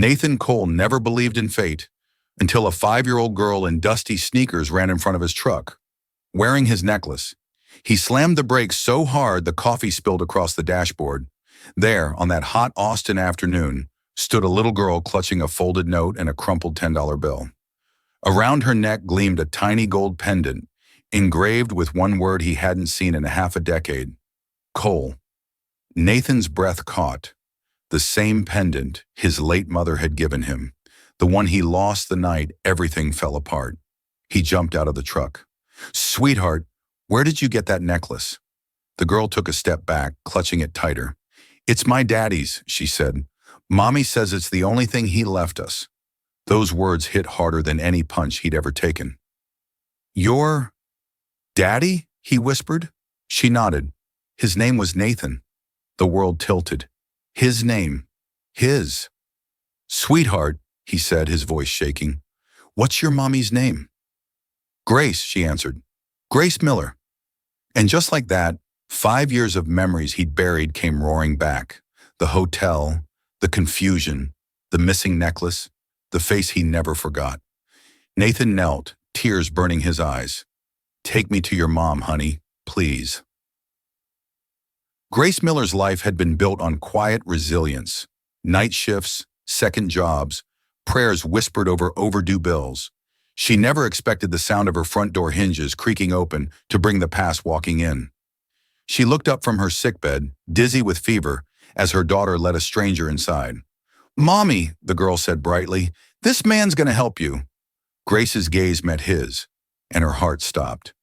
Nathan Cole never believed in fate until a 5-year-old girl in dusty sneakers ran in front of his truck, wearing his necklace. He slammed the brakes so hard the coffee spilled across the dashboard. There, on that hot Austin afternoon, stood a little girl clutching a folded note and a crumpled $10 bill. Around her neck gleamed a tiny gold pendant, engraved with one word he hadn't seen in half a decade: Cole. Nathan's breath caught. The same pendant his late mother had given him, the one he lost the night everything fell apart. He jumped out of the truck. "Sweetheart, where did you get that necklace?" The girl took a step back, clutching it tighter. "It's my daddy's," she said. "Mommy says it's the only thing he left us." Those words hit harder than any punch he'd ever taken. "Your daddy?" he whispered. She nodded. His name was Nathan. The world tilted. His name. His. "Sweetheart," he said, his voice shaking. "What's your mommy's name?" "Grace," she answered. "Grace Miller." And just like that, 5 years of memories he'd buried came roaring back. The hotel, the confusion, the missing necklace, the face he never forgot. Nathan knelt, tears burning his eyes. "Take me to your mom, honey, please." Grace Miller's life had been built on quiet resilience, night shifts, second jobs, prayers whispered over overdue bills. She never expected the sound of her front door hinges creaking open to bring the past walking in. She looked up from her sickbed, dizzy with fever, as her daughter led a stranger inside. "Mommy," the girl said brightly, "this man's gonna help you." Grace's gaze met his, and her heart stopped.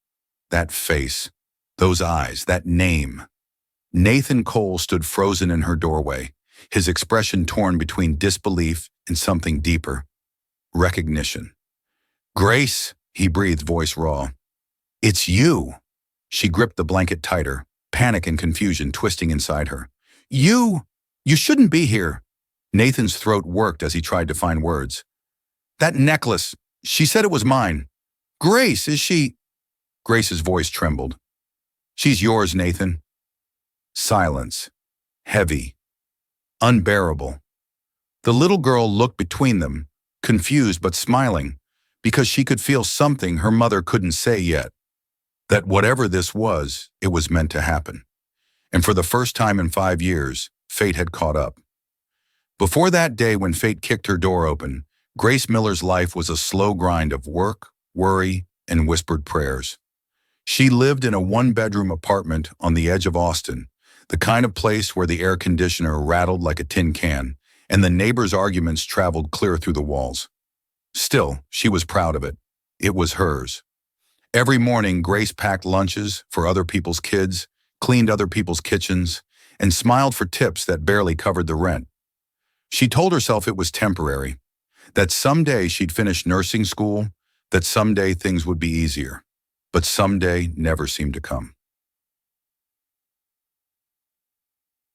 That face, those eyes, that name. Nathan Cole stood frozen in her doorway, his expression torn between disbelief and something deeper. Recognition. "Grace," he breathed, voice raw. "It's you." She gripped the blanket tighter, panic and confusion twisting inside her. You shouldn't be here." Nathan's throat worked as he tried to find words. "That necklace, she said it was mine." "Grace, is she?" Grace's voice trembled. "She's yours, Nathan." Silence. Heavy. Unbearable. The little girl looked between them, confused but smiling, because she could feel something her mother couldn't say yet. That whatever this was, it was meant to happen. And for the first time in 5 years, fate had caught up. Before that day when fate kicked her door open, Grace Miller's life was a slow grind of work, worry, and whispered prayers. She lived in a 1-bedroom apartment on the edge of Austin, the kind of place where the air conditioner rattled like a tin can, and the neighbors' arguments traveled clear through the walls. Still, she was proud of it. It was hers. Every morning, Grace packed lunches for other people's kids, cleaned other people's kitchens, and smiled for tips that barely covered the rent. She told herself it was temporary, that someday she'd finish nursing school, that someday things would be easier. But someday never seemed to come.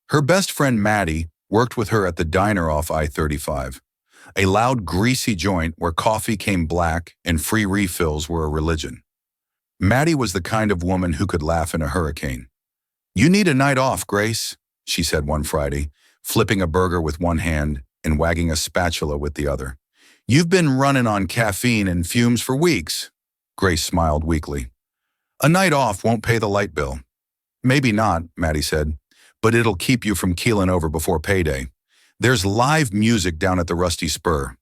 Her best friend Maddie worked with her at the diner off I-35, a loud, greasy joint where coffee came black and free refills were a religion. Maddie was the kind of woman who could laugh in a hurricane. "You need a night off, Grace," she said one Friday, flipping a burger with one hand and wagging a spatula with the other. "You've been running on caffeine and fumes for weeks." Grace smiled weakly. "A night off won't pay the light bill." "Maybe not," Maddie said, "but it'll keep you from keeling over before payday. There's live music down at the Rusty Spur.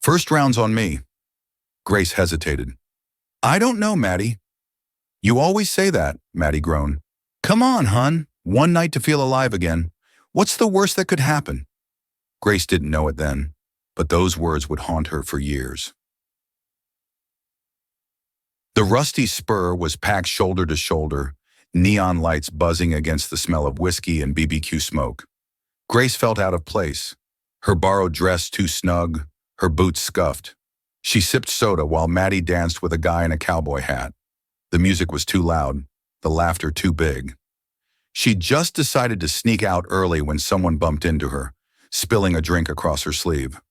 First round's on me." Grace hesitated. "I don't know, Maddie." "You always say that," Maddie groaned. "Come on, hun. One night to feel alive again. What's the worst that could happen?" Grace didn't know it then, but those words would haunt her for years. The Rusty Spur was packed shoulder to shoulder, neon lights buzzing against the smell of whiskey and BBQ smoke. Grace felt out of place, her borrowed dress too snug, her boots scuffed. She sipped soda while Maddie danced with a guy in a cowboy hat. The music was too loud, the laughter too big. She just decided to sneak out early when someone bumped into her, spilling a drink across her sleeve.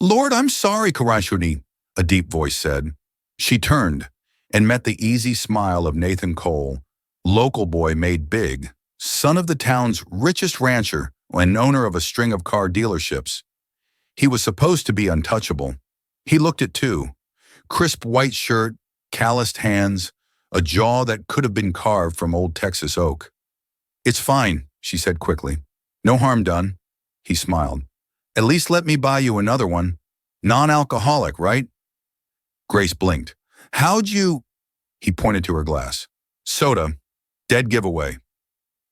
"Lord, I'm sorry, Karashuni," a deep voice said. She turned and met the easy smile of Nathan Cole, local boy made big, son of the town's richest rancher and owner of a string of car dealerships. He was supposed to be untouchable. He looked it too. Crisp white shirt, calloused hands, a jaw that could have been carved from old Texas oak. "It's fine," she said quickly. "No harm done." He smiled. "At least let me buy you another one. Non-alcoholic, right?" Grace blinked. "How'd you—" He pointed to her glass. "Soda. Dead giveaway."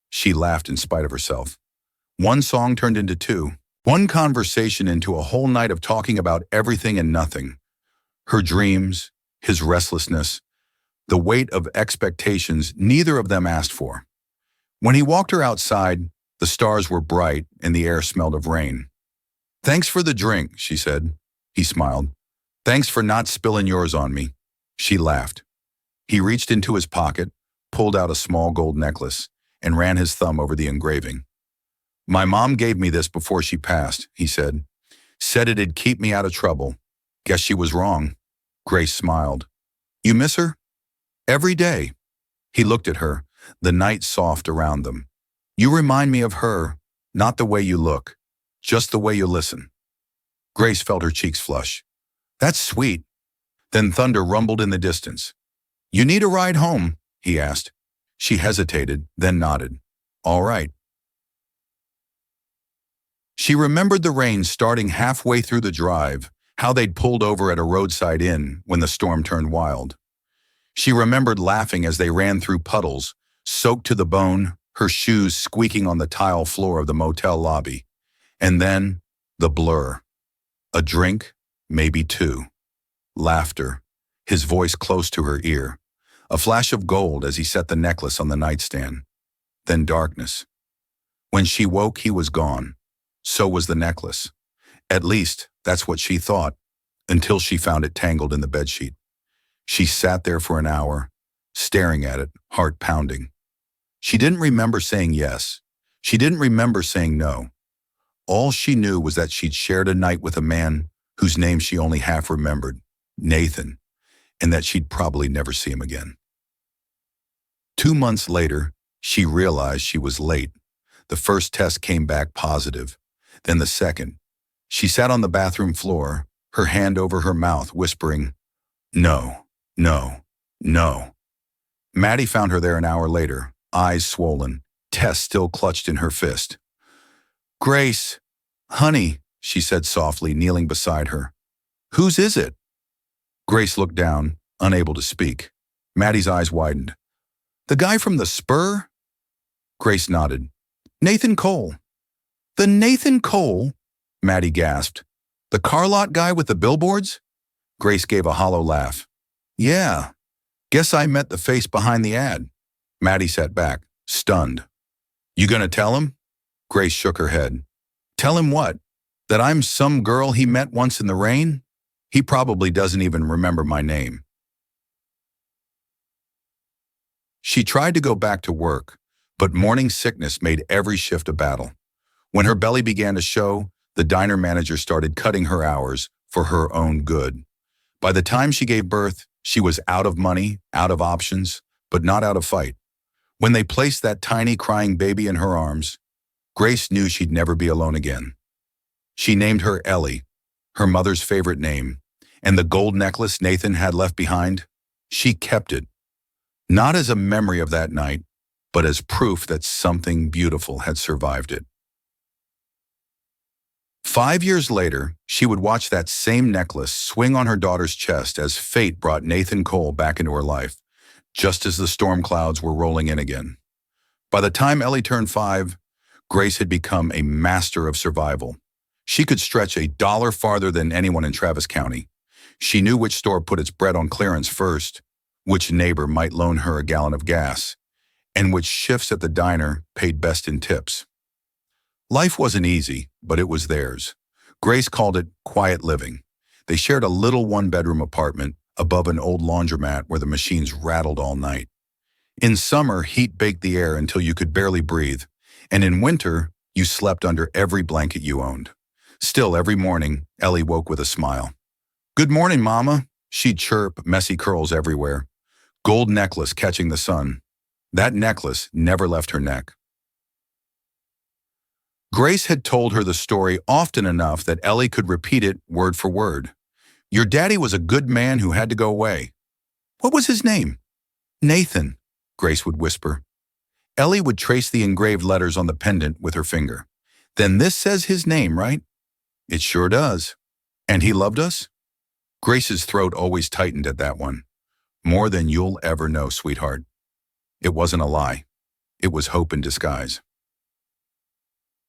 She laughed in spite of herself. One song turned into two. One conversation into a whole night of talking about everything and nothing. Her dreams, his restlessness, the weight of expectations neither of them asked for. When he walked her outside, the stars were bright and the air smelled of rain. "Thanks for the drink," she said. He smiled. "Thanks for not spilling yours on me." She laughed. He reached into his pocket, pulled out a small gold necklace, and ran his thumb over the engraving. "My mom gave me this before she passed," he said. "Said it'd keep me out of trouble. Guess she was wrong." Grace smiled. "You miss her?" "Every day." He looked at her, the night soft around them. "You remind me of her, not the way you look, just the way you listen." Grace felt her cheeks flush. "That's sweet." Then thunder rumbled in the distance. "You need a ride home?" he asked. She hesitated, then nodded. "All right." She remembered the rain starting halfway through the drive, how they'd pulled over at a roadside inn when the storm turned wild. She remembered laughing as they ran through puddles, soaked to the bone, her shoes squeaking on the tile floor of the motel lobby. And then, the blur. A drink, maybe two. Laughter, his voice close to her ear. A flash of gold as he set the necklace on the nightstand. Then darkness. When she woke, he was gone. So was the necklace. At least, that's what she thought, until she found it tangled in the bedsheet. She sat there for an hour, staring at it, heart pounding. She didn't remember saying yes. She didn't remember saying no. All she knew was that she'd shared a night with a man whose name she only half remembered, Nathan, and that she'd probably never see him again. 2 months later, she realized she was late. The first test came back positive, then the second. She sat on the bathroom floor, her hand over her mouth, whispering, "No, no, no." Maddie found her there an hour later, eyes swollen, test still clutched in her fist. "Grace, honey," she said softly, kneeling beside her. "Whose is it?" Grace looked down, unable to speak. Maddie's eyes widened. "The guy from the Spur?" Grace nodded. "Nathan Cole." "The Nathan Cole?" Maddie gasped. "The car lot guy with the billboards?" Grace gave a hollow laugh. "Yeah. Guess I met the face behind the ad." Maddie sat back, stunned. "You gonna tell him?" Grace shook her head. "Tell him what? That I'm some girl he met once in the rain? He probably doesn't even remember my name." She tried to go back to work, but morning sickness made every shift a battle. When her belly began to show, the diner manager started cutting her hours for her own good. By the time she gave birth, she was out of money, out of options, but not out of fight. When they placed that tiny crying baby in her arms, Grace knew she'd never be alone again. She named her Ellie, her mother's favorite name, and the gold necklace Nathan had left behind, she kept it. Not as a memory of that night, but as proof that something beautiful had survived it. 5 years later, she would watch that same necklace swing on her daughter's chest as fate brought Nathan Cole back into her life, just as the storm clouds were rolling in again. By the time Ellie turned 5, Grace had become a master of survival. She could stretch $1 farther than anyone in Travis County. She knew which store put its bread on clearance first, which neighbor might loan her a gallon of gas, and which shifts at the diner paid best in tips. Life wasn't easy, but it was theirs. Grace called it quiet living. They shared a little one-bedroom apartment above an old laundromat where the machines rattled all night. In summer, heat baked the air until you could barely breathe, and in winter, you slept under every blanket you owned. Still, every morning, Ellie woke with a smile. "Good morning, Mama," she'd chirp, messy curls everywhere. Gold necklace catching the sun. That necklace never left her neck. Grace had told her the story often enough that Ellie could repeat it word for word. Your daddy was a good man who had to go away. What was his name? Nathan, Grace would whisper. Ellie would trace the engraved letters on the pendant with her finger. Then this says his name, right? It sure does. And he loved us? Grace's throat always tightened at that one. More than you'll ever know, sweetheart. It wasn't a lie. It was hope in disguise.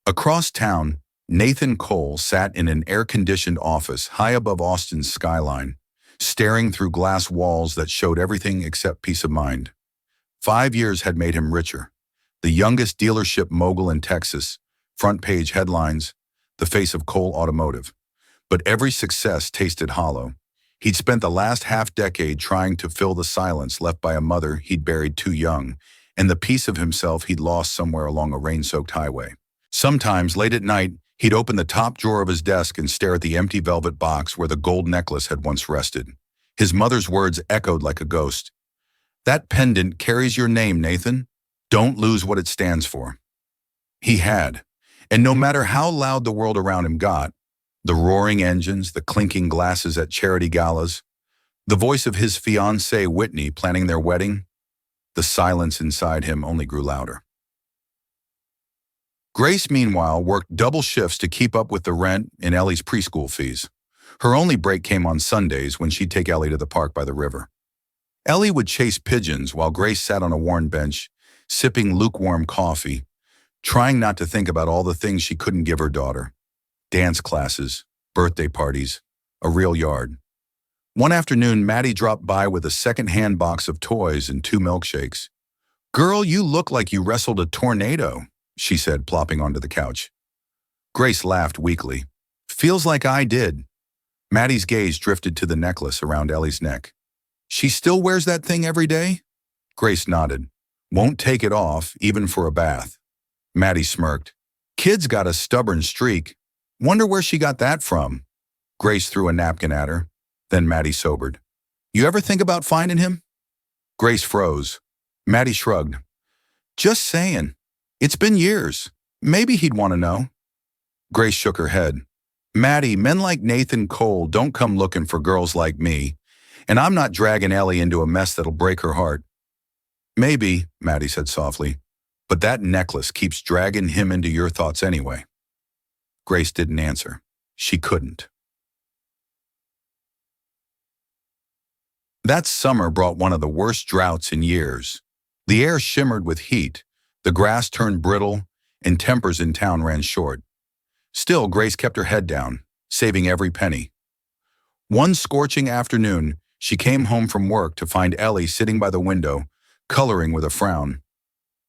Across town, Nathan Cole sat in an air-conditioned office high above Austin's skyline, staring through glass walls that showed everything except peace of mind. 5 years had made him richer. The youngest dealership mogul in Texas, front-page headlines, the face of Cole Automotive. But every success tasted hollow. He'd spent the last half-decade trying to fill the silence left by a mother he'd buried too young, and the piece of himself he'd lost somewhere along a rain-soaked highway. Sometimes, late at night, he'd open the top drawer of his desk and stare at the empty velvet box where the gold necklace had once rested. His mother's words echoed like a ghost. That pendant carries your name, Nathan. Don't lose what it stands for. He had. And no matter how loud the world around him got, the roaring engines, the clinking glasses at charity galas, the voice of his fiancée Whitney planning their wedding, the silence inside him only grew louder. Grace, meanwhile, worked double shifts to keep up with the rent and Ellie's preschool fees. Her only break came on Sundays when she'd take Ellie to the park by the river. Ellie would chase pigeons while Grace sat on a worn bench, sipping lukewarm coffee, trying not to think about all the things she couldn't give her daughter. Dance classes, birthday parties, a real yard. One afternoon, Maddie dropped by with a second-hand box of toys and 2 milkshakes. "Girl, you look like you wrestled a tornado," she said, plopping onto the couch. Grace laughed weakly. "Feels like I did." Maddie's gaze drifted to the necklace around Ellie's neck. "She still wears that thing every day?" Grace nodded. "Won't take it off, even for a bath." Maddie smirked. "Kid's got a stubborn streak. Wonder where she got that from." Grace threw a napkin at her. Then Maddie sobered. "You ever think about finding him?" Grace froze. Maddie shrugged. "Just saying. It's been years. Maybe he'd want to know." Grace shook her head. "Maddie, men like Nathan Cole don't come looking for girls like me, and I'm not dragging Ellie into a mess that'll break her heart." "Maybe," Maddie said softly, "but that necklace keeps dragging him into your thoughts anyway." Grace didn't answer. She couldn't. That summer brought one of the worst droughts in years. The air shimmered with heat, the grass turned brittle, and tempers in town ran short. Still, Grace kept her head down, saving every penny. One scorching afternoon, she came home from work to find Ellie sitting by the window, coloring with a frown.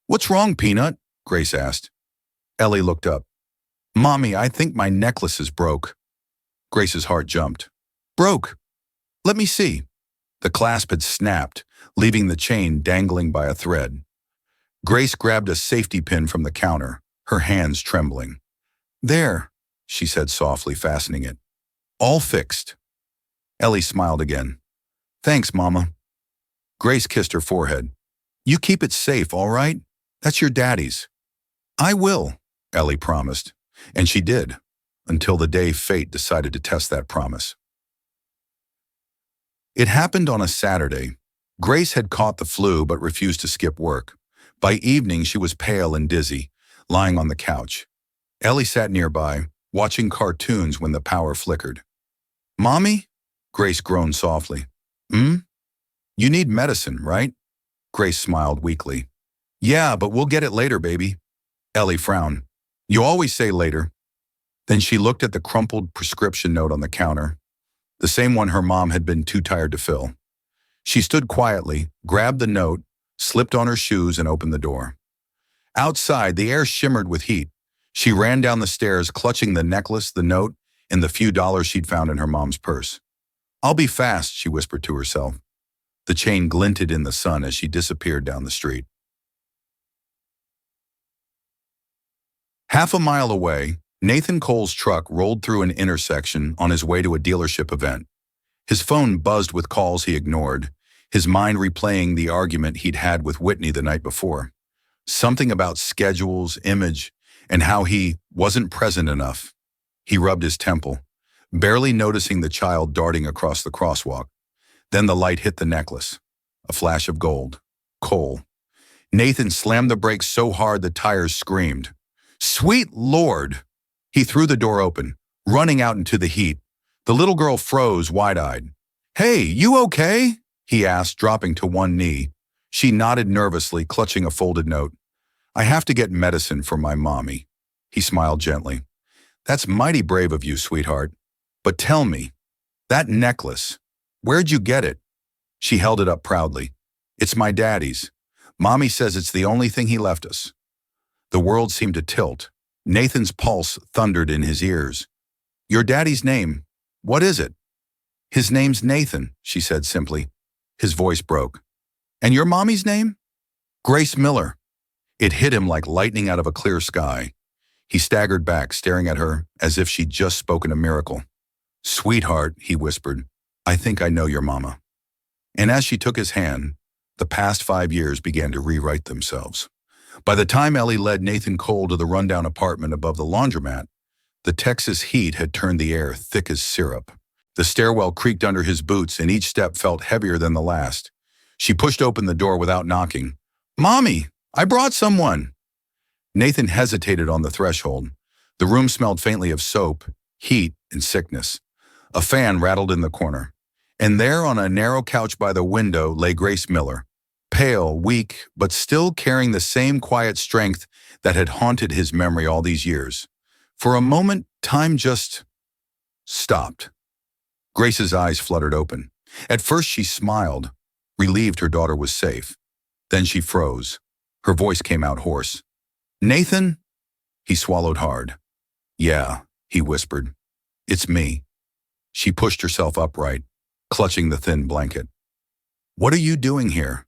"What's wrong, Peanut?" Grace asked. Ellie looked up. "Mommy, I think my necklace is broke." Grace's heart jumped. "Broke? Let me see." The clasp had snapped, leaving the chain dangling by a thread. Grace grabbed a safety pin from the counter, her hands trembling. "There," she said softly, fastening it. "All fixed." Ellie smiled again. "Thanks, Mama." Grace kissed her forehead. "You keep it safe, all right? That's your daddy's." "I will," Ellie promised. And she did, until the day fate decided to test that promise. It happened on a Saturday. Grace had caught the flu but refused to skip work. By evening, she was pale and dizzy, lying on the couch. Ellie sat nearby, watching cartoons when the power flickered. "Mommy?" Grace groaned softly. "Hmm? You need medicine, right?" Grace smiled weakly. "Yeah, but we'll get it later, baby." Ellie frowned. "You always say later." Then she looked at the crumpled prescription note on the counter, the same one her mom had been too tired to fill. She stood quietly, grabbed the note, slipped on her shoes, and opened the door. Outside, the air shimmered with heat. She ran down the stairs, clutching the necklace, the note, and the few dollars she'd found in her mom's purse. "I'll be fast," she whispered to herself. The chain glinted in the sun as she disappeared down the street. Half a mile away, Nathan Cole's truck rolled through an intersection on his way to a dealership event. His phone buzzed with calls he ignored, his mind replaying the argument he'd had with Whitney the night before. Something about schedules, image, and how he wasn't present enough. He rubbed his temple, barely noticing the child darting across the crosswalk. Then the light hit the necklace. A flash of gold. Coal. Nathan slammed the brakes so hard the tires screamed. Sweet Lord! He threw the door open, running out into the heat. The little girl froze, wide-eyed. Hey, you okay? He asked, dropping to one knee. She nodded nervously, clutching a folded note. I have to get medicine for my mommy. He smiled gently. That's mighty brave of you, sweetheart. But tell me, that necklace, where'd you get it? She held it up proudly. It's my daddy's. Mommy says it's the only thing he left us. The world seemed to tilt. Nathan's pulse thundered in his ears. Your daddy's name, what is it? His name's Nathan, she said simply. His voice broke. And your mommy's name? Grace Miller. It hit him like lightning out of a clear sky. He staggered back, staring at her as if she'd just spoken a miracle. Sweetheart, he whispered, I think I know your mama. And as she took his hand, the past 5 years began to rewrite themselves. By the time Ellie led Nathan Cole to the rundown apartment above the laundromat, the Texas heat had turned the air thick as syrup. The stairwell creaked under his boots and each step felt heavier than the last. She pushed open the door without knocking. Mommy, I brought someone. Nathan hesitated on the threshold. The room smelled faintly of soap, heat, and sickness. A fan rattled in the corner. And there on a narrow couch by the window lay Grace Miller, pale, weak, but still carrying the same quiet strength that had haunted his memory all these years. For a moment, time just stopped. Grace's eyes fluttered open. At first she smiled, relieved her daughter was safe. Then she froze. Her voice came out hoarse. Nathan? He swallowed hard. Yeah, he whispered. It's me. She pushed herself upright, clutching the thin blanket. What are you doing here?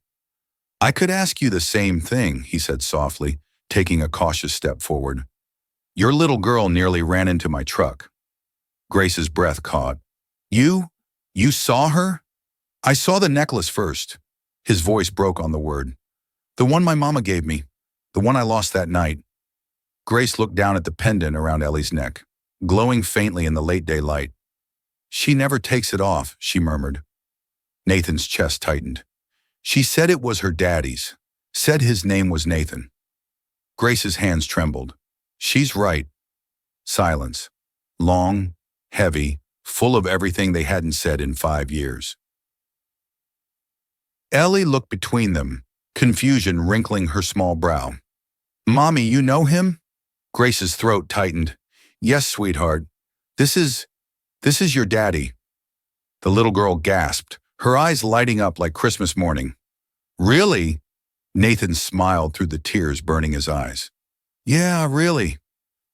I could ask you the same thing, he said softly, taking a cautious step forward. Your little girl nearly ran into my truck. Grace's breath caught. You saw her? I saw the necklace first. His voice broke on the word. The one my mama gave me. The one I lost that night. Grace looked down at the pendant around Ellie's neck, glowing faintly in the late daylight. She never takes it off, she murmured. Nathan's chest tightened. She said it was her daddy's, said his name was Nathan. Grace's hands trembled. She's right. Silence. Long, heavy, full of everything they hadn't said in 5 years. Ellie looked between them, confusion wrinkling her small brow. Mommy, you know him? Grace's throat tightened. Yes, sweetheart. This is your daddy. The little girl gasped, her eyes lighting up like Christmas morning. Really? Nathan smiled through the tears burning his eyes. Yeah, really.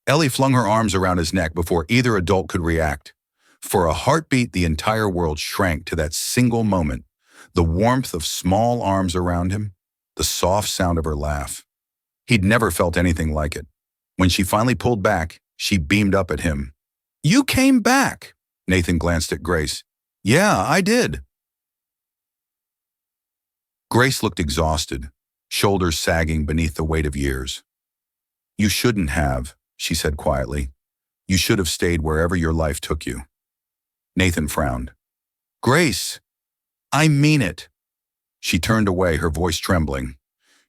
Ellie flung her arms around his neck before either adult could react. For a heartbeat, the entire world shrank to that single moment. The warmth of small arms around him, the soft sound of her laugh. He'd never felt anything like it. When she finally pulled back, she beamed up at him. You came back. Nathan glanced at Grace. Yeah, I did. Grace looked exhausted, shoulders sagging beneath the weight of years. You shouldn't have, she said quietly. You should have stayed wherever your life took you. Nathan frowned. Grace, I mean it. She turned away, her voice trembling.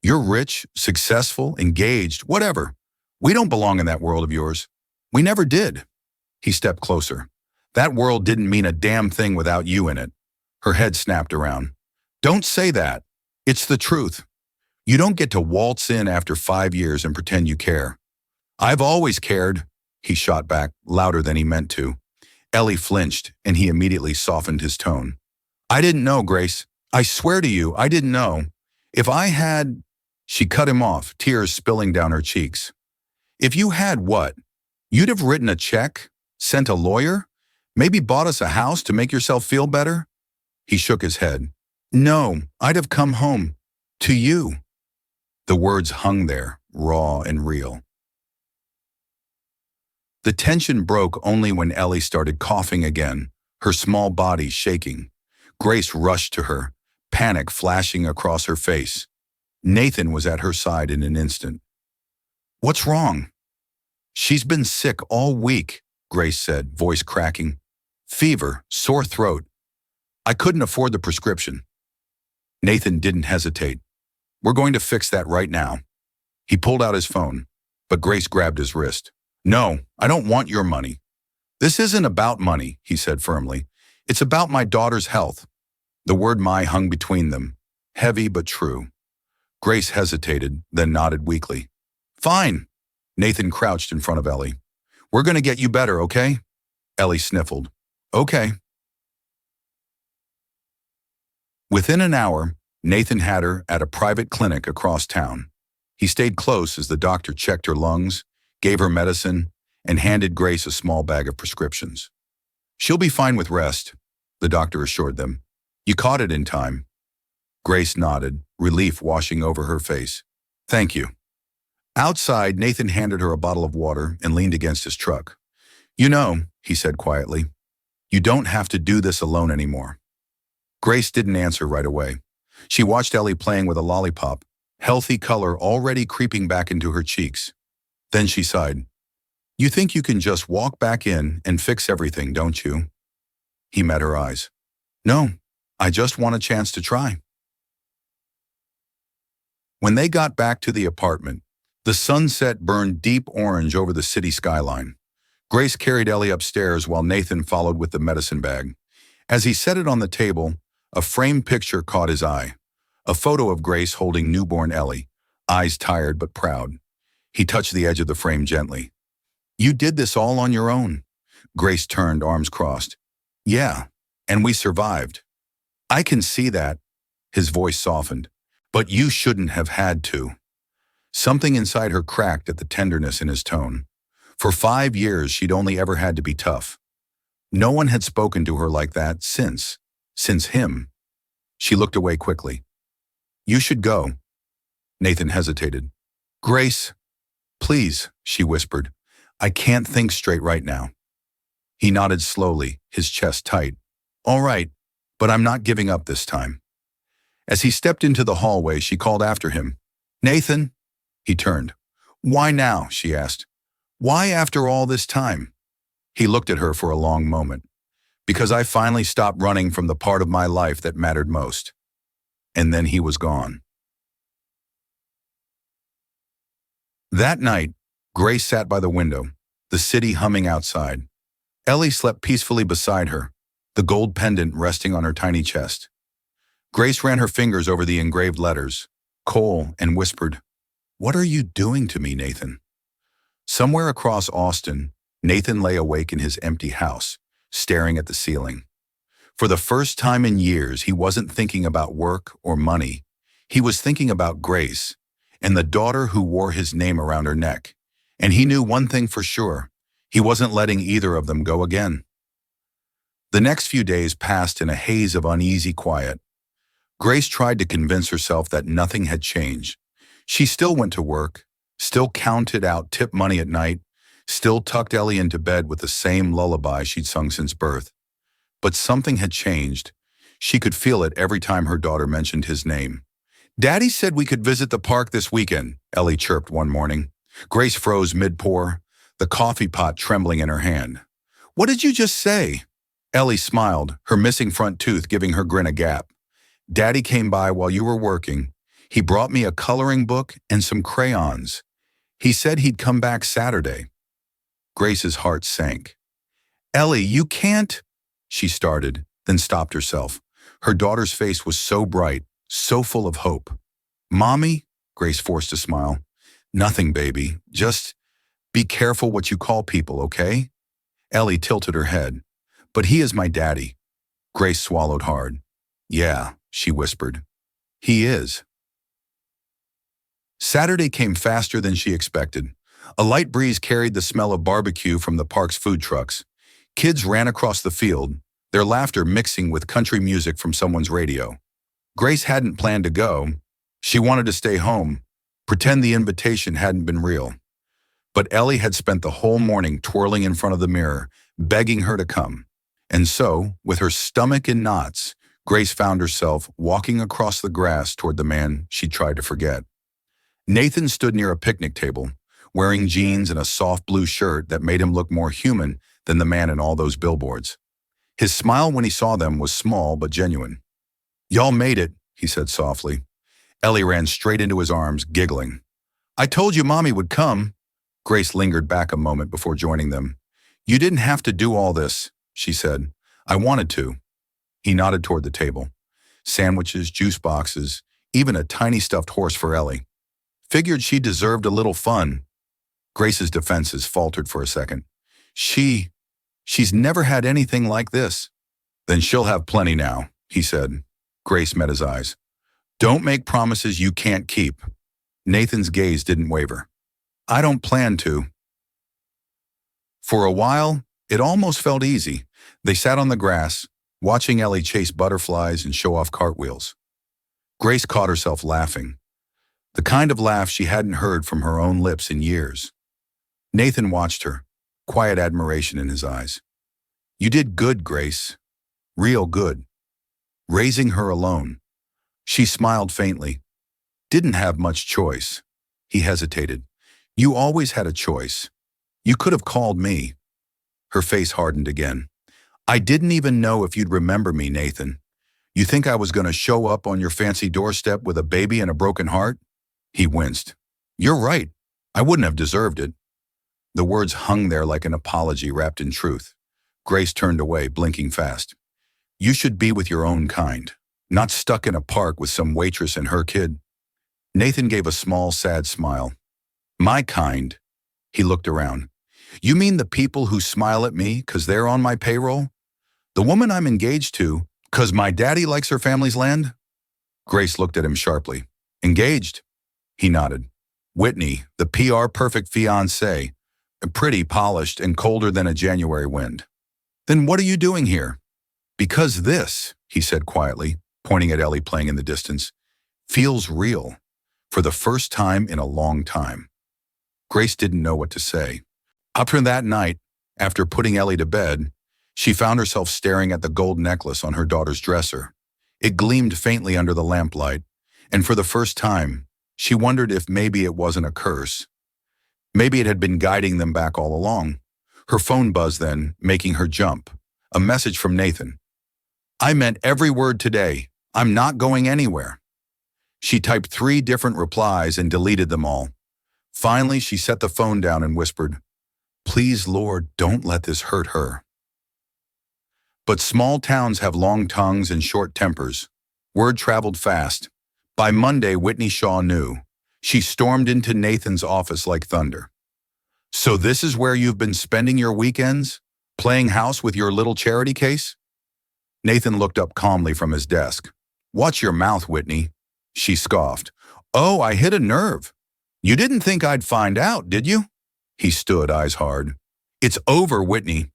You're rich, successful, engaged, whatever. We don't belong in that world of yours. We never did. He stepped closer. That world didn't mean a damn thing without you in it. Her head snapped around. Don't say that. It's the truth. You don't get to waltz in after 5 years and pretend you care. I've always cared, he shot back, louder than he meant to. Ellie flinched, and he immediately softened his tone. I didn't know, Grace. I swear to you, I didn't know. If I had... She cut him off, tears spilling down her cheeks. If you had what? You'd have written a check, sent a lawyer, maybe bought us a house to make yourself feel better? He shook his head. No, I'd have come home. To you. The words hung there, raw and real. The tension broke only when Ellie started coughing again, her small body shaking. Grace rushed to her, panic flashing across her face. Nathan was at her side in an instant. What's wrong? She's been sick all week, Grace said, voice cracking. Fever, sore throat. I couldn't afford the prescription. Nathan didn't hesitate. We're going to fix that right now. He pulled out his phone, but Grace grabbed his wrist. No, I don't want your money. This isn't about money, he said firmly. It's about my daughter's health. The word "my" hung between them, heavy but true. Grace hesitated, then nodded weakly. Fine. Nathan crouched in front of Ellie. We're going to get you better, okay? Ellie sniffled. Okay. Within an hour, Nathan had her at a private clinic across town. He stayed close as the doctor checked her lungs, gave her medicine, and handed Grace a small bag of prescriptions. She'll be fine with rest, the doctor assured them. You caught it in time. Grace nodded, relief washing over her face. Thank you. Outside, Nathan handed her a bottle of water and leaned against his truck. You know, he said quietly, you don't have to do this alone anymore. Grace didn't answer right away. She watched Ellie playing with a lollipop, healthy color already creeping back into her cheeks. Then she sighed. You think you can just walk back in and fix everything, don't you? He met her eyes. No, I just want a chance to try. When they got back to the apartment, the sunset burned deep orange over the city skyline. Grace carried Ellie upstairs while Nathan followed with the medicine bag. As he set it on the table, a framed picture caught his eye. A photo of Grace holding newborn Ellie, eyes tired but proud. He touched the edge of the frame gently. You did this all on your own. Grace turned, arms crossed. Yeah, and we survived. I can see that. His voice softened. But you shouldn't have had to. Something inside her cracked at the tenderness in his tone. For 5 years, she'd only ever had to be tough. No one had spoken to her like that since him. She looked away quickly. You should go. Nathan hesitated. Grace, please, she whispered. I can't think straight right now. He nodded slowly, his chest tight. All right, but I'm not giving up this time. As he stepped into the hallway, she called after him. Nathan? He turned. Why now? She asked. Why after all this time? He looked at her for a long moment. Because I finally stopped running from the part of my life that mattered most. And then he was gone. That night, Grace sat by the window, the city humming outside. Ellie slept peacefully beside her, the gold pendant resting on her tiny chest. Grace ran her fingers over the engraved letters, Cole, and whispered, What are you doing to me, Nathan? Somewhere across Austin, Nathan lay awake in his empty house, staring at the ceiling. For the first time in years, he wasn't thinking about work or money. He was thinking about Grace and the daughter who wore his name around her neck. And he knew one thing for sure. He wasn't letting either of them go again. The next few days passed in a haze of uneasy quiet. Grace tried to convince herself that nothing had changed. She still went to work, still counted out tip money at night, still tucked Ellie into bed with the same lullaby she'd sung since birth. But something had changed. She could feel it every time her daughter mentioned his name. Daddy said we could visit the park this weekend, Ellie chirped one morning. Grace froze mid-pour, the coffee pot trembling in her hand. What did you just say? Ellie smiled, her missing front tooth giving her grin a gap. Daddy came by while you were working. He brought me a coloring book and some crayons. He said he'd come back Saturday. Grace's heart sank. Ellie, you can't, she started, then stopped herself. Her daughter's face was so bright, so full of hope. Mommy, Grace forced a smile. Nothing, baby. Just be careful what you call people, okay? Ellie tilted her head. But he is my daddy. Grace swallowed hard. Yeah, she whispered. He is. Saturday came faster than she expected. A light breeze carried the smell of barbecue from the park's food trucks. Kids ran across the field, their laughter mixing with country music from someone's radio. Grace hadn't planned to go. She wanted to stay home, pretend the invitation hadn't been real. But Ellie had spent the whole morning twirling in front of the mirror, begging her to come. And so, with her stomach in knots, Grace found herself walking across the grass toward the man she tried to forget. Nathan stood near a picnic table, wearing jeans and a soft blue shirt that made him look more human than the man in all those billboards. His smile when he saw them was small but genuine. "Y'all made it," he said softly. Ellie ran straight into his arms, giggling. "I told you Mommy would come." Grace lingered back a moment before joining them. "You didn't have to do all this," she said. "I wanted to." He nodded toward the table. Sandwiches, juice boxes, even a tiny stuffed horse for Ellie. Figured she deserved a little fun. Grace's defenses faltered for a second. She's never had anything like this." "Then she'll have plenty now," he said. Grace met his eyes. "Don't make promises you can't keep." Nathan's gaze didn't waver. "I don't plan to." For a while, it almost felt easy. They sat on the grass, watching Ellie chase butterflies and show off cartwheels. Grace caught herself laughing, the kind of laugh she hadn't heard from her own lips in years. Nathan watched her, quiet admiration in his eyes. "You did good, Grace. Real good. Raising her alone." She smiled faintly. "Didn't have much choice." He hesitated. "You always had a choice. You could have called me." Her face hardened again. "I didn't even know if you'd remember me, Nathan. You think I was going to show up on your fancy doorstep with a baby and a broken heart?" He winced. "You're right. I wouldn't have deserved it." The words hung there like an apology wrapped in truth. Grace turned away, blinking fast. "You should be with your own kind, not stuck in a park with some waitress and her kid." Nathan gave a small, sad smile. "My kind?" He looked around. "You mean the people who smile at me because they're on my payroll? The woman I'm engaged to because my daddy likes her family's land?" Grace looked at him sharply. "Engaged?" He nodded. "Whitney, the PR perfect fiancé, pretty, polished, and colder than a January wind." "Then what are you doing here?" "Because this," he said quietly, pointing at Ellie playing in the distance, "feels real, for the first time in a long time." Grace didn't know what to say. After that night, after putting Ellie to bed, she found herself staring at the gold necklace on her daughter's dresser. It gleamed faintly under the lamplight, and for the first time, she wondered if maybe it wasn't a curse. Maybe it had been guiding them back all along. Her phone buzzed then, making her jump. A message from Nathan. "I meant every word today. I'm not going anywhere." She typed 3 different replies and deleted them all. Finally, she set the phone down and whispered, "Please, Lord, don't let this hurt her." But small towns have long tongues and short tempers. Word traveled fast. By Monday, Whitney Shaw knew. She stormed into Nathan's office like thunder. "So this is where you've been spending your weekends? Playing house with your little charity case?" Nathan looked up calmly from his desk. "Watch your mouth, Whitney." She scoffed. "Oh, I hit a nerve. You didn't think I'd find out, did you?" He stood, eyes hard. "It's over, Whitney."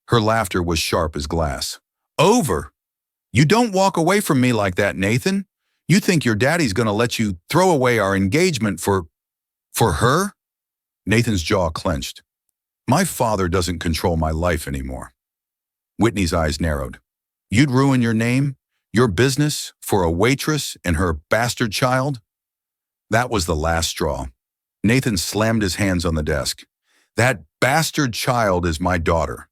Her laughter was sharp as glass. "Over? You don't walk away from me like that, Nathan. You think your daddy's gonna let you throw away our engagement for her?" Nathan's jaw clenched. "My father doesn't control my life anymore." Whitney's eyes narrowed. "You'd ruin your name, your business, for a waitress and her bastard child?" That was the last straw. Nathan slammed his hands on the desk. "That bastard child is my daughter."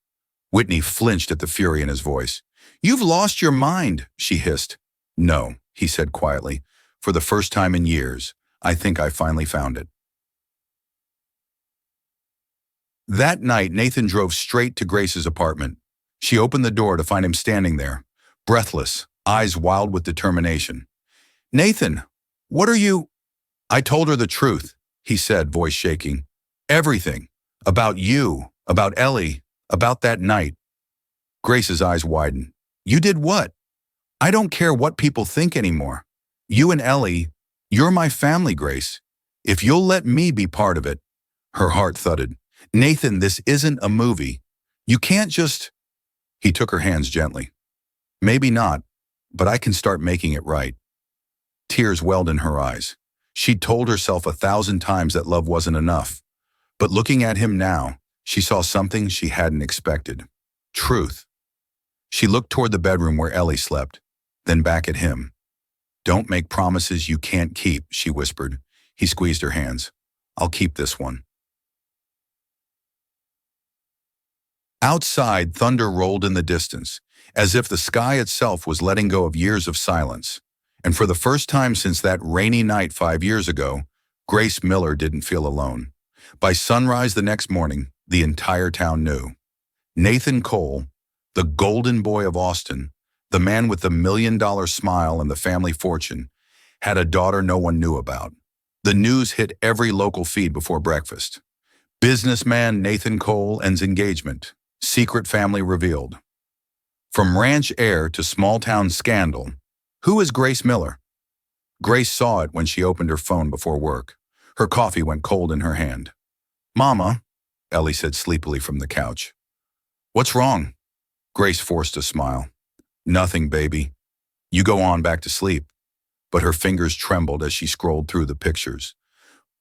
Whitney flinched at the fury in his voice. "You've lost your mind," she hissed. "No," he said quietly. "For the first time in years, I think I finally found it." That night, Nathan drove straight to Grace's apartment. She opened the door to find him standing there, breathless, eyes wild with determination. "Nathan, what are you—" "I told her the truth," he said, voice shaking. "Everything. About you, about Ellie, about that night." Grace's eyes widened. "You did what?" "I don't care what people think anymore. You and Ellie, you're my family, Grace. If you'll let me be part of it." Her heart thudded. "Nathan, this isn't a movie. You can't just—" He took her hands gently. "Maybe not, but I can start making it right." Tears welled in her eyes. She'd told herself 1,000 times that love wasn't enough. But looking at him now, she saw something she hadn't expected. Truth. She looked toward the bedroom where Ellie slept, then back at him. "Don't make promises you can't keep," she whispered. He squeezed her hands. "I'll keep this one." Outside, thunder rolled in the distance, as if the sky itself was letting go of years of silence. And for the first time since that rainy night 5 years ago, Grace Miller didn't feel alone. By sunrise the next morning, the entire town knew. Nathan Cole, the golden boy of Austin, the man with the $1 million smile and the family fortune, had a daughter no one knew about. The news hit every local feed before breakfast. Businessman Nathan Cole ends engagement. Secret family revealed. From ranch heir to small-town scandal, who is Grace Miller? Grace saw it when she opened her phone before work. Her coffee went cold in her hand. "Mama," Ellie said sleepily from the couch. "What's wrong?" Grace forced a smile. "Nothing, baby. You go on back to sleep." But her fingers trembled as she scrolled through the pictures.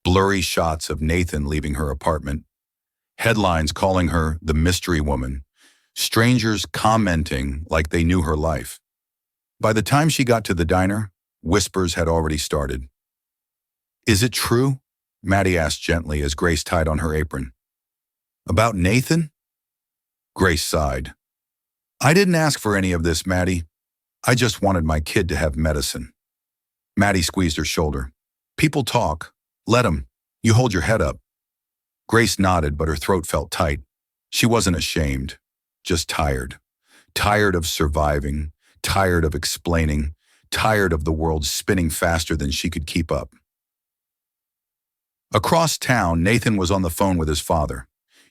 Blurry shots of Nathan leaving her apartment. Headlines calling her the mystery woman. Strangers commenting like they knew her life. By the time she got to the diner, whispers had already started. "Is it true?" Maddie asked gently as Grace tied on her apron. "About Nathan?" Grace sighed. "I didn't ask for any of this, Maddie. I just wanted my kid to have medicine." Maddie squeezed her shoulder. "People talk. Let 'em. You hold your head up." Grace nodded, but her throat felt tight. She wasn't ashamed, just tired. Tired of surviving, tired of explaining, tired of the world spinning faster than she could keep up. Across town, Nathan was on the phone with his father.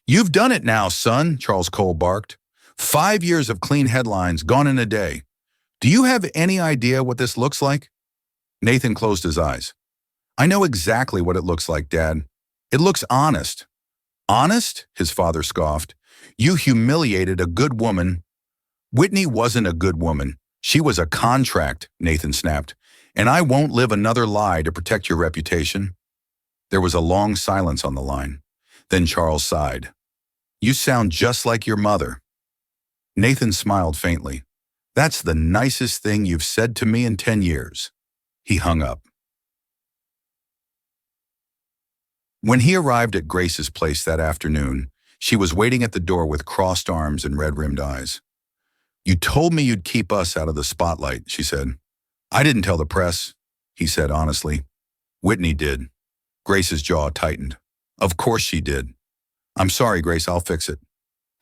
"You've done it now, son," Charles Cole barked. 5 years of clean headlines gone in a day. Do you have any idea what this looks like? Nathan closed his eyes. "I know exactly what it looks like, Dad. It looks honest." "Honest?" his father scoffed. "You humiliated a good woman." "Whitney wasn't a good woman. She was a contract," Nathan snapped. "And I won't live another lie to protect your reputation." There was a long silence on the line. Then Charles sighed. "You sound just like your mother." Nathan smiled faintly. "That's the nicest thing you've said to me in 10 years. He hung up. When he arrived at Grace's place that afternoon, she was waiting at the door with crossed arms and red-rimmed eyes. "You told me you'd keep us out of the spotlight," she said. "I didn't tell the press," he said honestly. "Whitney did." Grace's jaw tightened. "Of course she did." "I'm sorry, Grace, I'll fix it."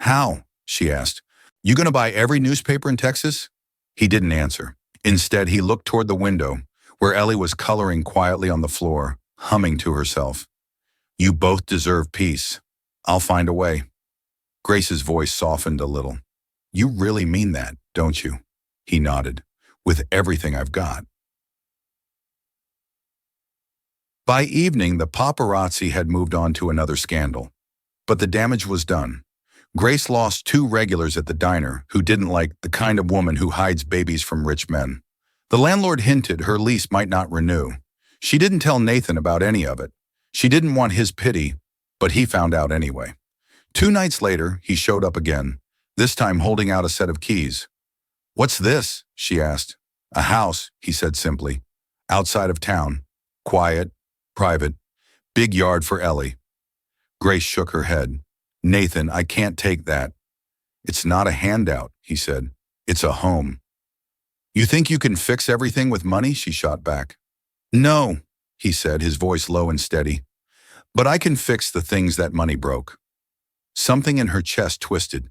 "How?" she asked. "You gonna buy every newspaper in Texas?" He didn't answer. Instead, he looked toward the window, where Ellie was coloring quietly on the floor, humming to herself. "You both deserve peace. I'll find a way." Grace's voice softened a little. "You really mean that, don't you?" He nodded. "With everything I've got." By evening, the paparazzi had moved on to another scandal. But the damage was done. Grace lost 2 regulars at the diner who didn't like the kind of woman who hides babies from rich men. The landlord hinted her lease might not renew. She didn't tell Nathan about any of it. She didn't want his pity, but he found out anyway. 2 nights later, he showed up again, this time holding out a set of keys. "What's this?" she asked. "A house," he said simply. "Outside of town. Quiet, private, big yard for Ellie." Grace shook her head. "Nathan, I can't take that." "It's not a handout," he said. "It's a home." "You think you can fix everything with money?" she shot back. "No," he said, his voice low and steady. "But I can fix the things that money broke." Something in her chest twisted.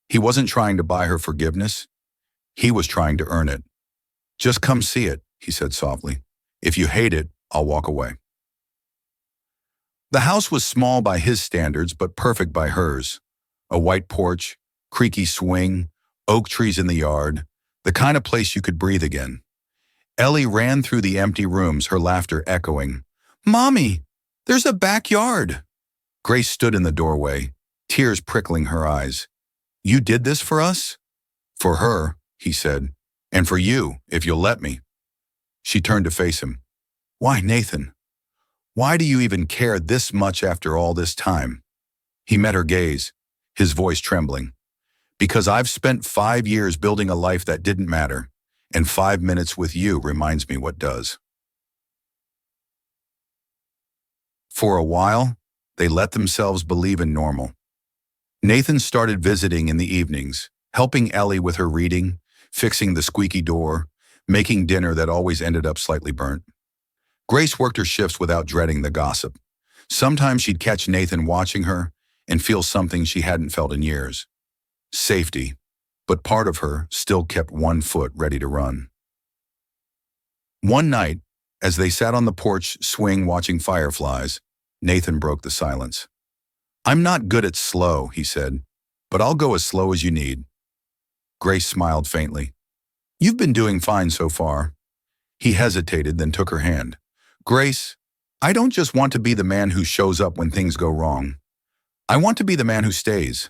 He wasn't trying to buy her forgiveness. He was trying to earn it. "Just come see it," he said softly. "If you hate it, I'll walk away." The house was small by his standards, but perfect by hers. A white porch, creaky swing, oak trees in the yard, the kind of place you could breathe again. Ellie ran through the empty rooms, her laughter echoing. "Mommy, there's a backyard." Grace stood in the doorway, tears prickling her eyes. "You did this for us?" "For her," he said. "And for you, if you'll let me." She turned to face him. "Why, Nathan? Why do you even care this much after all this time?" He met her gaze, his voice trembling. "Because I've spent 5 years building a life that didn't matter, and 5 minutes with you reminds me what does." For a while, they let themselves believe in normal. Nathan started visiting in the evenings, helping Ellie with her reading, fixing the squeaky door, making dinner that always ended up slightly burnt. Grace worked her shifts without dreading the gossip. Sometimes she'd catch Nathan watching her and feel something she hadn't felt in years. Safety. But part of her still kept one foot ready to run. One night, as they sat on the porch swing watching fireflies, Nathan broke the silence. "I'm not good at slow," he said, "but I'll go as slow as you need." Grace smiled faintly. "You've been doing fine so far." He hesitated, then took her hand. "Grace, I don't just want to be the man who shows up when things go wrong. I want to be the man who stays."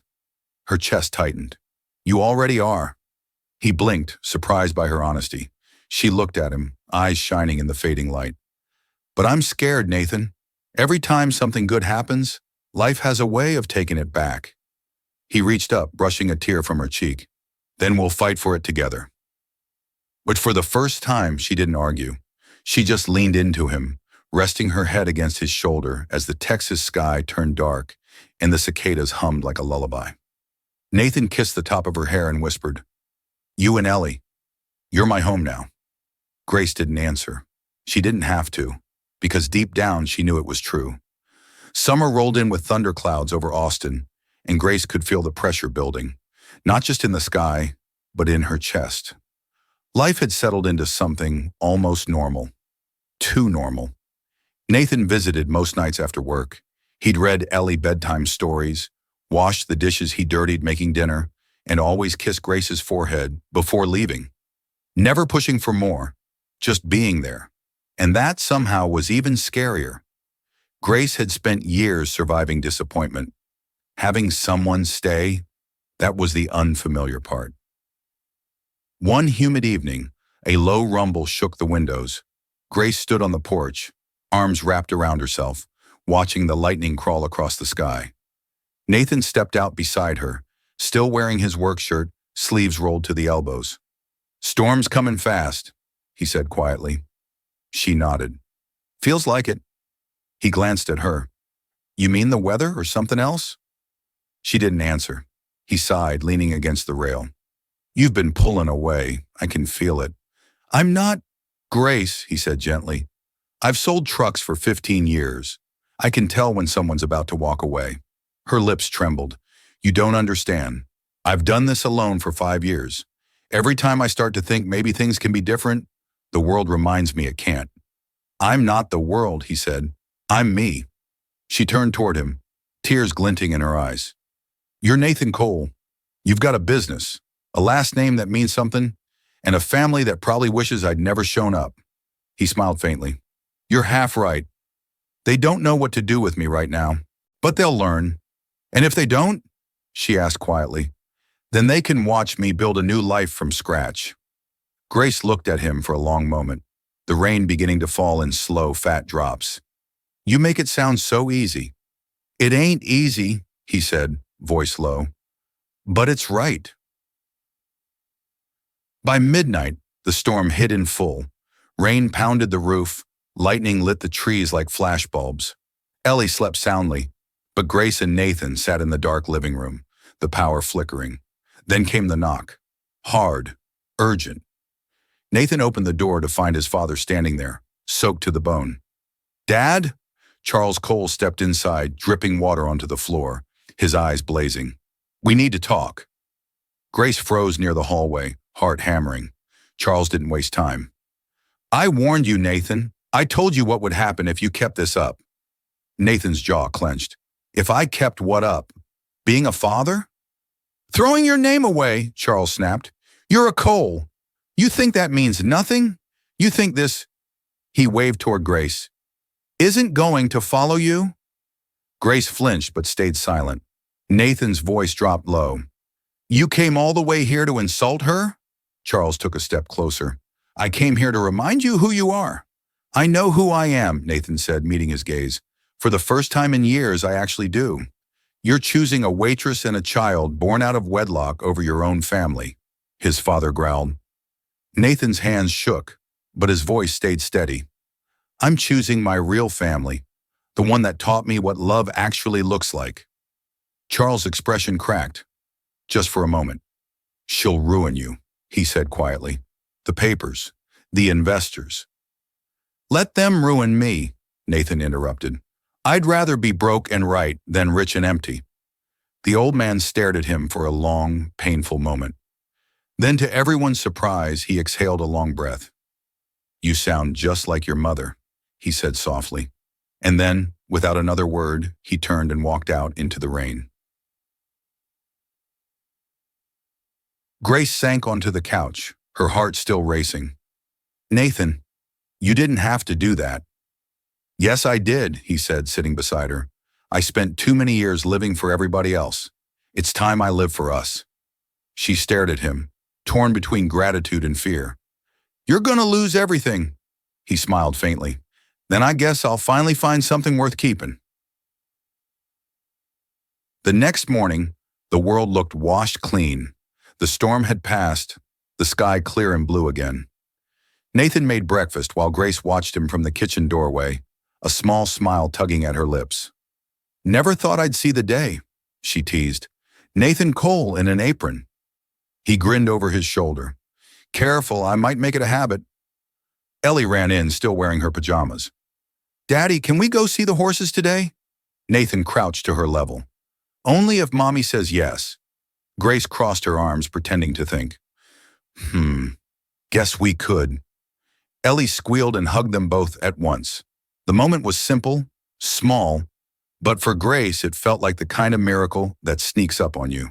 Her chest tightened. "You already are." He blinked, surprised by her honesty. She looked at him, eyes shining in the fading light. "But I'm scared, Nathan. Every time something good happens, life has a way of taking it back." He reached up, brushing a tear from her cheek. "Then we'll fight for it together." But for the first time, she didn't argue. She just leaned into him, resting her head against his shoulder as the Texas sky turned dark and the cicadas hummed like a lullaby. Nathan kissed the top of her hair and whispered, "You and Ellie, you're my home now." Grace didn't answer. She didn't have to, because deep down she knew it was true. Summer rolled in with thunderclouds over Austin, and Grace could feel the pressure building, not just in the sky, but in her chest. Life had settled into something almost normal. Too normal. Nathan visited most nights after work. He'd read Ellie bedtime stories, washed the dishes he dirtied making dinner, and always kissed Grace's forehead before leaving. Never pushing for more, just being there. And that somehow was even scarier. Grace had spent years surviving disappointment. Having someone stay, that was the unfamiliar part. One humid evening, a low rumble shook the windows. Grace stood on the porch, arms wrapped around herself, watching the lightning crawl across the sky. Nathan stepped out beside her, still wearing his work shirt, sleeves rolled to the elbows. "Storm's coming fast," he said quietly. She nodded. "Feels like it." He glanced at her. "You mean the weather or something else?" She didn't answer. He sighed, leaning against the rail. "You've been pulling away. I can feel it." "I'm not—" "Grace," he said gently. "I've sold trucks for 15 years. I can tell when someone's about to walk away." Her lips trembled. "You don't understand. I've done this alone for 5 years. Every time I start to think maybe things can be different, the world reminds me it can't." "I'm not the world," he said. "I'm me." She turned toward him, tears glinting in her eyes. "You're Nathan Cole. You've got a business, a last name that means something, and a family that probably wishes I'd never shown up." He smiled faintly. "You're half right. They don't know what to do with me right now, but they'll learn. And if they don't," she asked quietly, "then they can watch me build a new life from scratch." Grace looked at him for a long moment, the rain beginning to fall in slow, fat drops. "You make it sound so easy." "It ain't easy," he said, voice low. "But it's right." By midnight, the storm hit in full. Rain pounded the roof, lightning lit the trees like flashbulbs. Ellie slept soundly, but Grace and Nathan sat in the dark living room, the power flickering. Then came the knock. Hard, urgent. Nathan opened the door to find his father standing there, soaked to the bone. "Dad?" Charles Cole stepped inside, dripping water onto the floor, his eyes blazing. "We need to talk." Grace froze near the hallway, heart hammering. Charles didn't waste time. "I warned you, Nathan. I told you what would happen if you kept this up." Nathan's jaw clenched. "If I kept what up? Being a father?" "Throwing your name away," Charles snapped. "You're a Cole. You think that means nothing? You think this—" He waved toward Grace. "Isn't going to follow you?" Grace flinched but stayed silent. Nathan's voice dropped low. "You came all the way here to insult her?" Charles took a step closer. "I came here to remind you who you are." "I know who I am," Nathan said, meeting his gaze. "For the first time in years, I actually do. You're choosing a waitress and a child born out of wedlock over your own family," his father growled. Nathan's hands shook, but his voice stayed steady. "I'm choosing my real family, the one that taught me what love actually looks like." Charles' expression cracked, just for a moment. She'll ruin you, he said quietly. The papers, the investors. Let them ruin me, Nathan interrupted. I'd rather be broke and right than rich and empty. The old man stared at him for a long, painful moment. Then to everyone's surprise, he exhaled a long breath. You sound just like your mother, he said softly. And then, without another word, he turned and walked out into the rain. Grace sank onto the couch, her heart still racing. Nathan, you didn't have to do that. Yes, I did, he said, sitting beside her. I spent too many years living for everybody else. It's time I live for us. She stared at him, torn between gratitude and fear. You're gonna lose everything, he smiled faintly. Then I guess I'll finally find something worth keeping. The next morning, the world looked washed clean. The storm had passed, the sky clear and blue again. Nathan made breakfast while Grace watched him from the kitchen doorway, a small smile tugging at her lips. Never thought I'd see the day, she teased. Nathan Cole in an apron. He grinned over his shoulder. Careful, I might make it a habit. Ellie ran in, still wearing her pajamas. Daddy, can we go see the horses today? Nathan crouched to her level. Only if Mommy says yes. Grace crossed her arms, pretending to think. Guess we could. Ellie squealed and hugged them both at once. The moment was simple, small, but for Grace it felt like the kind of miracle that sneaks up on you.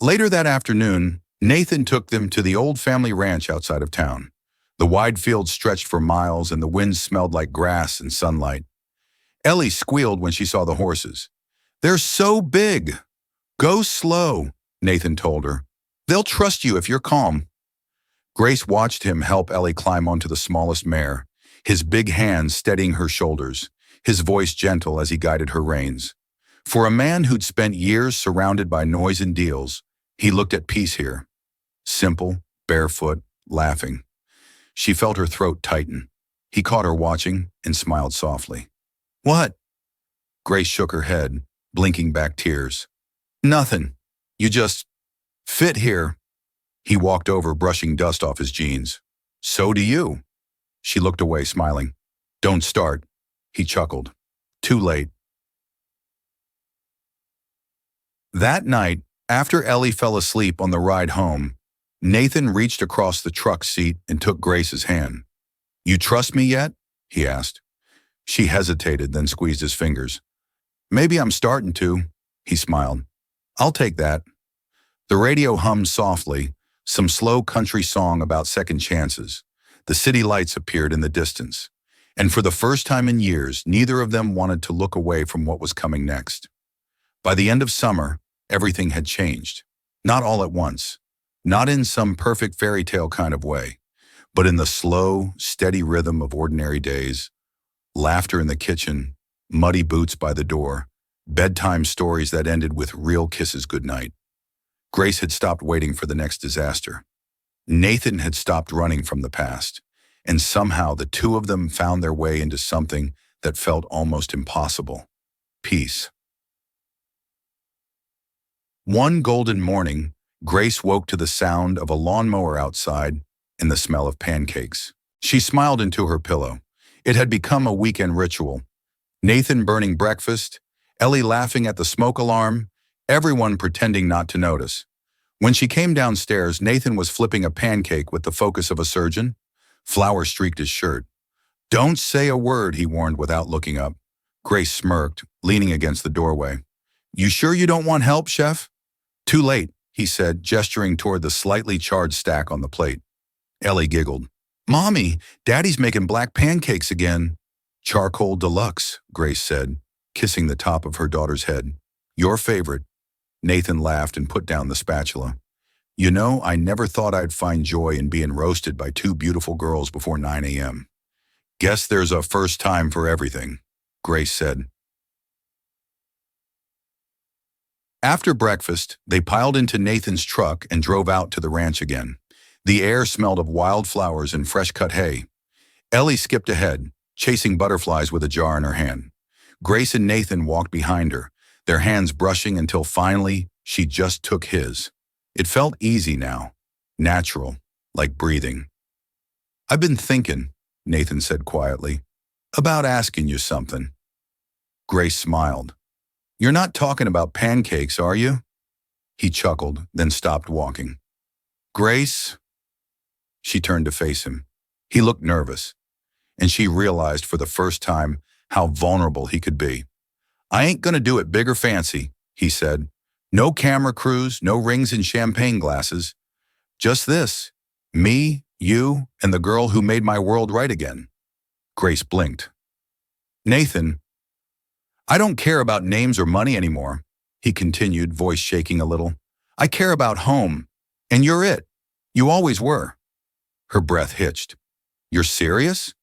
Later that afternoon, Nathan took them to the old family ranch outside of town. The wide fields stretched for miles and the wind smelled like grass and sunlight. Ellie squealed when she saw the horses. They're so big. Go slow, Nathan told her. They'll trust you if you're calm. Grace watched him help Ellie climb onto the smallest mare, his big hands steadying her shoulders, his voice gentle as he guided her reins. For a man who'd spent years surrounded by noise and deals, he looked at peace here. Simple, barefoot, laughing. She felt her throat tighten. He caught her watching and smiled softly. What? Grace shook her head, blinking back tears. Nothing. You just fit here. He walked over, brushing dust off his jeans. So do you. She looked away, smiling. Don't start. He chuckled. Too late. That night, after Ellie fell asleep on the ride home, Nathan reached across the truck seat and took Grace's hand. You trust me yet? He asked. She hesitated, then squeezed his fingers. Maybe I'm starting to, he smiled. I'll take that. The radio hummed softly, some slow country song about second chances. The city lights appeared in the distance. And for the first time in years, neither of them wanted to look away from what was coming next. By the end of summer, everything had changed. Not all at once. Not in some perfect fairy tale kind of way, but in the slow, steady rhythm of ordinary days. Laughter in the kitchen, muddy boots by the door, bedtime stories that ended with real kisses goodnight. Grace had stopped waiting for the next disaster. Nathan had stopped running from the past, and somehow the two of them found their way into something that felt almost impossible. Peace. One golden morning, Grace woke to the sound of a lawnmower outside and the smell of pancakes. She smiled into her pillow. It had become a weekend ritual. Nathan burning breakfast, Ellie laughing at the smoke alarm, everyone pretending not to notice. When she came downstairs, Nathan was flipping a pancake with the focus of a surgeon. Flour streaked his shirt. Don't say a word, he warned without looking up. Grace smirked, leaning against the doorway. You sure you don't want help, Chef? Too late, he said, gesturing toward the slightly charred stack on the plate. Ellie giggled. Mommy, Daddy's making black pancakes again. Charcoal deluxe, Grace said, kissing the top of her daughter's head. Your favorite. Nathan laughed and put down the spatula. You know, I never thought I'd find joy in being roasted by two beautiful girls before 9 a.m. Guess there's a first time for everything, Grace said. After breakfast, they piled into Nathan's truck and drove out to the ranch again. The air smelled of wildflowers and fresh-cut hay. Ellie skipped ahead, chasing butterflies with a jar in her hand. Grace and Nathan walked behind her, their hands brushing until finally she just took his. It felt easy now, natural, like breathing. "I've been thinking," Nathan said quietly, "about asking you something." Grace smiled. "You're not talking about pancakes, are you?" He chuckled, then stopped walking. "Grace?" She turned to face him. He looked nervous, and she realized for the first time how vulnerable he could be. "I ain't gonna do it big or fancy," he said. "No camera crews, no rings and champagne glasses. Just this, me, you, and the girl who made my world right again." Grace blinked. "Nathan, I don't care about names or money anymore," he continued, voice shaking a little. "I care about home, and you're it. You always were." Her breath hitched. "You're serious?"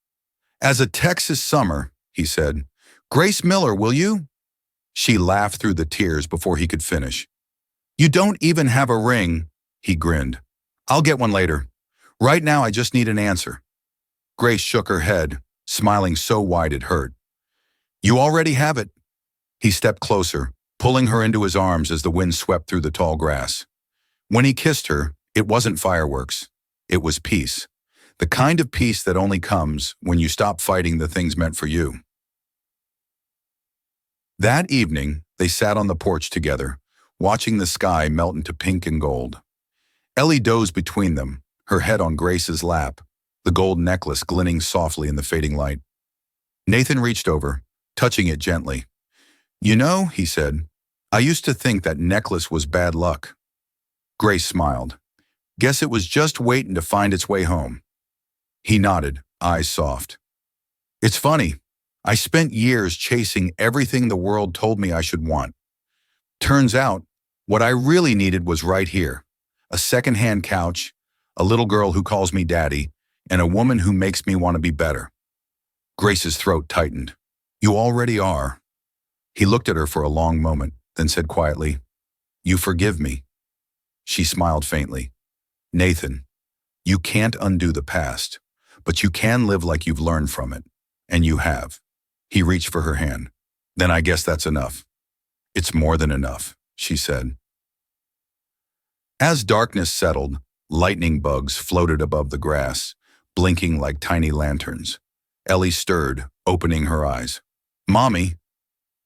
"As a Texas summer," he said. "Grace Miller, will you?" She laughed through the tears before he could finish. "You don't even have a ring," he grinned. "I'll get one later. Right now I just need an answer." Grace shook her head, smiling so wide it hurt. "You already have it." He stepped closer, pulling her into his arms as the wind swept through the tall grass. When he kissed her, it wasn't fireworks. It was peace. The kind of peace that only comes when you stop fighting the things meant for you. That evening, they sat on the porch together, watching the sky melt into pink and gold. Ellie dozed between them, her head on Grace's lap, the gold necklace glinting softly in the fading light. Nathan reached over, touching it gently. "You know," he said, "I used to think that necklace was bad luck." Grace smiled. "Guess it was just waiting to find its way home." He nodded, eyes soft. "It's funny. I spent years chasing everything the world told me I should want. Turns out, what I really needed was right here. A second-hand couch, a little girl who calls me daddy, and a woman who makes me want to be better." Grace's throat tightened. "You already are." He looked at her for a long moment, then said quietly, "You forgive me." She smiled faintly. "Nathan, you can't undo the past, but you can live like you've learned from it, and you have." He reached for her hand. "Then I guess that's enough." "It's more than enough," she said. As darkness settled, lightning bugs floated above the grass, blinking like tiny lanterns. Ellie stirred, opening her eyes. "Mommy?"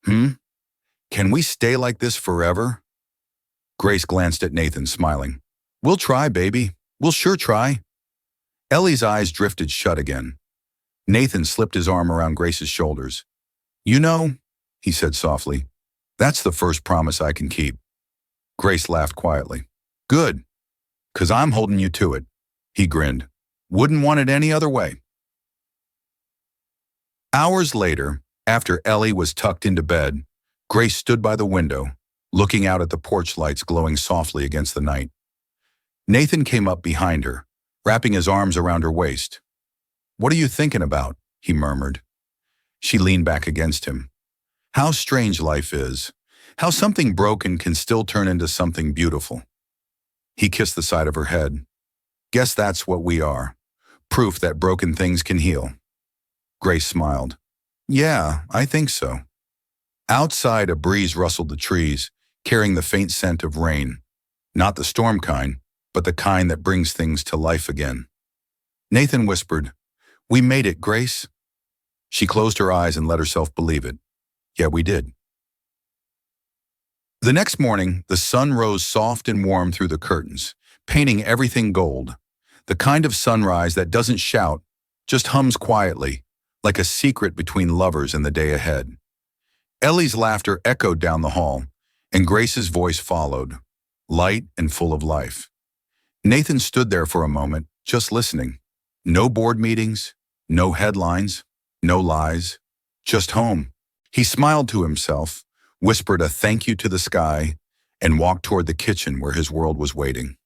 Can we stay like this forever?" Grace glanced at Nathan, smiling. "We'll try, baby. We'll sure try." Ellie's eyes drifted shut again. Nathan slipped his arm around Grace's shoulders. "You know," he said softly, "that's the first promise I can keep." Grace laughed quietly. "Good, 'cause I'm holding you to it." He grinned. "Wouldn't want it any other way." Hours later, after Ellie was tucked into bed, Grace stood by the window, looking out at the porch lights glowing softly against the night. Nathan came up behind her, wrapping his arms around her waist. "What are you thinking about?" he murmured. She leaned back against him. "How strange life is. How something broken can still turn into something beautiful." He kissed the side of her head. "Guess that's what we are. Proof that broken things can heal." Grace smiled. "Yeah, I think so." Outside, a breeze rustled the trees, carrying the faint scent of rain. Not the storm kind, but the kind that brings things to life again. Nathan whispered, "We made it, Grace." She closed her eyes and let herself believe it. Yeah, we did. The next morning, the sun rose soft and warm through the curtains, painting everything gold. The kind of sunrise that doesn't shout, just hums quietly, like a secret between lovers in the day ahead. Ellie's laughter echoed down the hall, and Grace's voice followed, light and full of life. Nathan stood there for a moment, just listening. No board meetings, no headlines, no lies, just home. He smiled to himself, whispered a thank you to the sky, and walked toward the kitchen where his world was waiting.